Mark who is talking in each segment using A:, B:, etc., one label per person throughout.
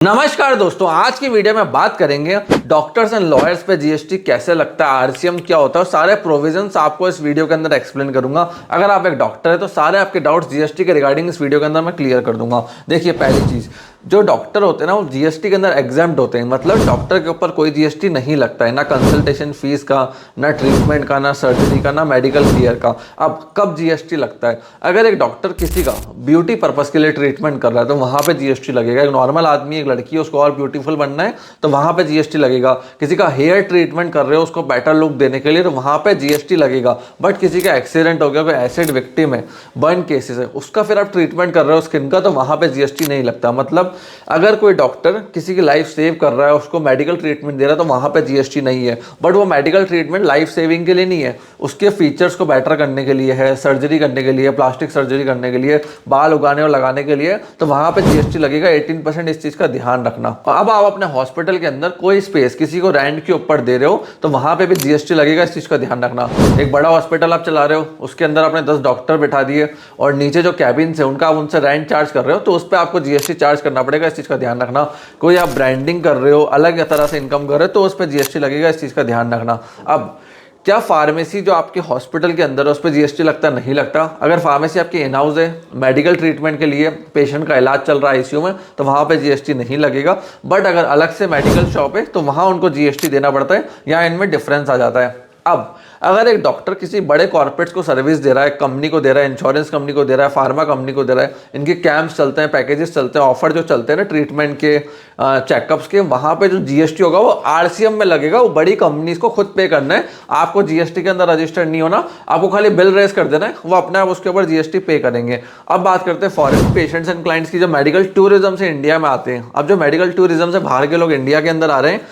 A: नमस्कार दोस्तों, आज की वीडियो में बात करेंगे डॉक्टर्स एंड लॉयर्स पे जीएसटी कैसे लगता है, आरसीएम क्या होता है और सारे प्रोविजंस आपको इस वीडियो के अंदर एक्सप्लेन करूंगा। अगर आप एक डॉक्टर है तो सारे आपके डाउट्स जीएसटी के रिगार्डिंग इस वीडियो के अंदर मैं क्लियर कर दूंगा। देखिए, पहली चीज, जो डॉक्टर होते हैं ना वो जीएसटी के अंदर एग्जाम्प्ट होते हैं, मतलब डॉक्टर के ऊपर कोई जीएसटी नहीं लगता है, ना कंसल्टेशन फीस का, ना ट्रीटमेंट का, ना सर्जरी का, ना मेडिकल केयर का। अब कब जीएसटी लगता है? अगर एक डॉक्टर किसी का ब्यूटी पर्पस के लिए ट्रीटमेंट कर रहा है तो वहां पे जीएसटी लगेगा। एक नॉर्मल आदमी, एक लड़की है, उसको और ब्यूटीफुल बनना है तो वहां पे जीएसटी लगेगा। किसी का हेयर ट्रीटमेंट कर रहे हो, उसको बेटर लुक देने के लिए, तो वहां पे जीएसटी लगेगा। बट किसी का एक्सीडेंट हो गया, कोई एसिड विक्टिम है, बर्न केसेस है, उसका फिर आप ट्रीटमेंट कर रहे हो स्किन का, तो वहां पे जीएसटी नहीं लगता। मतलब अगर कोई डॉक्टर किसी की लाइफ सेव कर रहा है, उसको मेडिकल ट्रीटमेंट दे रहा है, तो वहां पे जीएसटी नहीं है। बट वो मेडिकल ट्रीटमेंट लाइफ सेविंग के लिए नहीं है, उसके फीचर्स को बेटर करने के लिए है, सर्जरी करने के लिए, प्लास्टिक सर्जरी करने के लिए, बाल उगाने और लगाने के लिए, तो वहां पे जीएसटी लगेगा 18%। इस चीज का ध्यान रखना। अब आप अपने हॉस्पिटल के अंदर कोई स्पेस किसी को रेंट के ऊपर दे रहे हो तो वहां पे भी जीएसटी लगेगा, इस चीज का ध्यान रखना। एक बड़ा हॉस्पिटल आप चला रहे हो, उसके अंदर आपने 10 डॉक्टर बिठा दिए और नीचे जो कैबिन है उनका आप उनसे रेंट चार्ज कर रहे हो, तो उस पर आपको जीएसटी चार्ज करना पड़ेगा, इस चीज का ध्यान रखना। कोई आप ब्रांडिंग कर रहे हो, अलग तरह से इनकम कर रहे हो, तो उस पर जीएसटी लगेगा, इस चीज का ध्यान रखना। अब क्या फार्मेसी जो आपके हॉस्पिटल के अंदर है उस पर जीएसटी लगता नहीं लगता? अगर फार्मेसी आपकी इन हाउस है, मेडिकल ट्रीटमेंट के लिए, पेशेंट का इलाज चल रहा है आईसीयू में, तो वहां पे जीएसटी नहीं लगेगा। बट अगर अलग से मेडिकल शॉप है तो वहां उनको जीएसटी देना पड़ता है, या इनमें डिफरेंस आ जाता है। अब अगर एक डॉक्टर किसी बड़े कॉर्पोरेट्स को सर्विस दे रहा है, कंपनी को दे रहा है, इंश्योरेंस कंपनी को दे रहा है, फार्मा कंपनी को दे रहा है, इनके कैंप्स चलते हैं, पैकेजेस चलते हैं, ऑफर जो चलते हैं ना ट्रीटमेंट के, चेकअप्स के, वहां पे जो जीएसटी होगा वो आरसीएम में लगेगा। वो बड़ी कंपनीज को खुद पे करना है, आपको जीएसटी के अंदर रजिस्टर्ड नहीं होना, आपको खाली बिल रेज कर देना है, वो अपने आप उसके ऊपर जीएसटी पे करेंगे। अब बात करते हैं फॉरेन पेशेंट्स एंड क्लाइंट्स की, जो मेडिकल टूरिज्म से इंडिया में आते हैं। अब जो मेडिकल टूरिज्म से बाहर के लोग इंडिया के अंदर आ रहे हैं,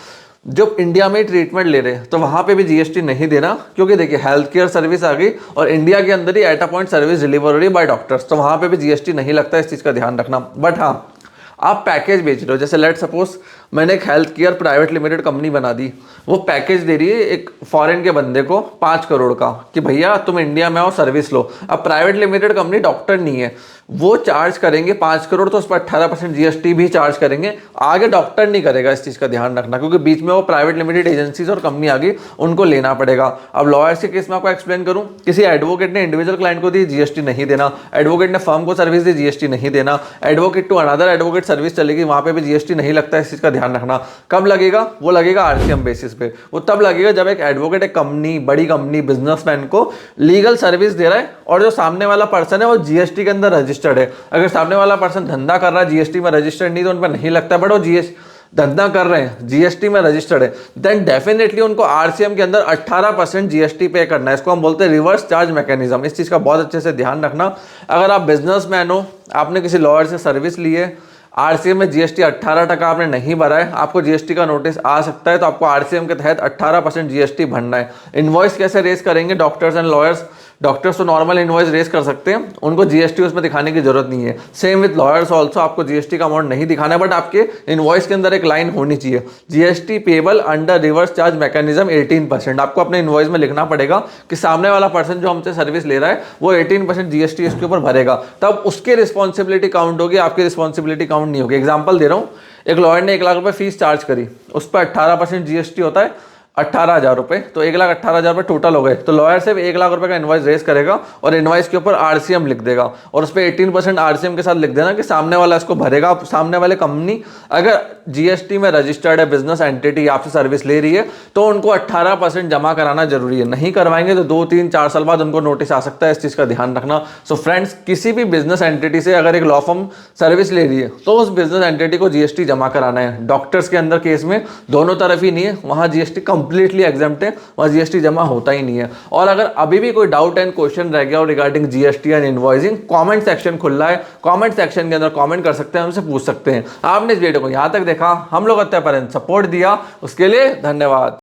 A: जो इंडिया में ट्रीटमेंट ले रहे हैं, तो वहां पे भी जीएसटी नहीं देना, क्योंकि देखिए हेल्थ केयर सर्विस आ गई और इंडिया के अंदर ही at a point service deliver हो रही बाय डॉक्टर्स, तो वहां पे भी जीएसटी नहीं लगता, इस चीज का ध्यान रखना। बट हाँ, आप पैकेज बेच रहे हो, जैसे लेट सपोज मैंने एक health care private limited company बना दी, वो पैकेज दे रही है एक फॉरेन के बंदे को 5 करोड़ का कि भैया तुम इंडिया में आओ, सर्विस लो। अब प्राइवेट लिमिटेड कंपनी डॉक्टर नहीं है, वो चार्ज करेंगे 5 करोड़, तो उस पर 18% जीएसटी भी चार्ज करेंगे। आगे डॉक्टर नहीं करेगा, इस चीज का ध्यान रखना, क्योंकि बीच में वो प्राइवेट लिमिटेड एजेंसीज और कंपनी आ गई, उनको लेना पड़ेगा। अब लॉयर्स के केस में आपको एक्सप्लेन करूं, किसी एडवोकेट ने इंडिविजुअल क्लाइंट को दी, जीएसटी नहीं देना। एडवोकेट ने फर्म को सर्विस दी, जीएसटी नहीं देना। Advocate to another advocate service चलेगी, वहां पे भी जीएसटी नहीं लगता, इस चीज का ध्यान रखना। कब लगेगा? वो लगेगा आरसीएम बेसिस पे। वो तब लगेगा जब एक एडवोकेट एक कंपनी, बड़ी कंपनी, बिजनेसमैन को लीगल सर्विस दे रहा है और जो सामने वाला पर्सन है वो जीएसटी के अंदर रजिस्टर्ड है। अगर सामने वाला पर्सन धंधा कर रहा है, जीएसटी में रजिस्टर्ड नहीं, तो उन पर नहीं लगता। बट वो धंधा कर रहे हैं, जीएसटी में रजिस्टर्ड है, देन डेफिनेटली उनको आरसीएम के अंदर 18% जीएसटी पे करना है। इसको हम बोलते हैं रिवर्स चार्ज मैकेनिज्म। इस चीज का बहुत अच्छे से ध्यान रखना। अगर आप बिजनेसमैन हो, आपने किसी लॉयर से सर्विस ली है, आरसीएम में जीएसटी 18% आपने नहीं भरा है, आपको जीएसटी का नोटिस आ सकता है, तो आपको आरसीएम के तहत 18% जीएसटी भरना है। इनवॉइस कैसे रेज करेंगे डॉक्टर्स एंड लॉयर्स? डॉक्टर्स तो नॉर्मल इनवॉइस रेज कर सकते हैं, उनको जीएसटी उसमें दिखाने की जरूरत नहीं है। सेम विद लॉयर्स ऑल्सो, आपको जीएसटी का अमाउंट नहीं दिखाना है, बट आपके इनवॉइस के अंदर एक लाइन होनी चाहिए, GST payable under reverse charge mechanism 18%। आपको अपने इनवॉइस में लिखना पड़ेगा कि सामने वाला पर्सन जो हमसे सर्विस ले रहा है वो 18% जीएसटी इसके ऊपर भरेगा, तब उसकी रिस्पॉन्सिबिलिटी काउंट होगी, आपकी रिस्पॉन्सिबिलिटी काउंट नहीं होगी। एग्जाम्पल दे रहा हूँ, एक लॉयर ने 1 लाख रुपए फीस चार्ज करी, उस पर 18% जीएसटी होता है, 18,000 रुपए, तो 1,18,000 रुपए टोटल हो गए। तो लॉयर सिर्फ 1 लाख रुपए का इनवॉइस रेज करेगा और इनवॉइस के ऊपर आरसीएम लिख देगा, और उस पर 18% आरसीएम के साथ लिख देना कि सामने वाला इसको भरेगा। सामने वाले कंपनी अगर जीएसटी में रजिस्टर्ड है, बिजनेस एंटिटी आपसे सर्विस ले रही है, तो उनको 18% जमा कराना जरूरी है। नहीं करवाएंगे तो 2, 3, 4 साल बाद उनको नोटिस आ सकता है, इस चीज का ध्यान रखना। सो फ्रेंड्स, किसी भी बिजनेस एंटिटी से अगर एक लॉ फर्म सर्विस ले रही है तो उस बिजनेस एंटिटी को जीएसटी जमा कराना है। डॉक्टर्स के अंदर केस में दोनों तरफ ही नहीं है, वहां जीएसटी कंप्लीटली एग्जम्प्ट है, वहां जीएसटी जमा होता ही नहीं है। और अगर अभी भी कोई डाउट एंड क्वेश्चन रह गया हो regarding GST and invoicing, comment section खुला है, कमेंट सेक्शन के अंदर कमेंट कर सकते हैं, हमसे पूछ सकते हैं। आपने इस वीडियो को यहां तक देखा, हम लोग सपोर्ट दिया, उसके लिए धन्यवाद।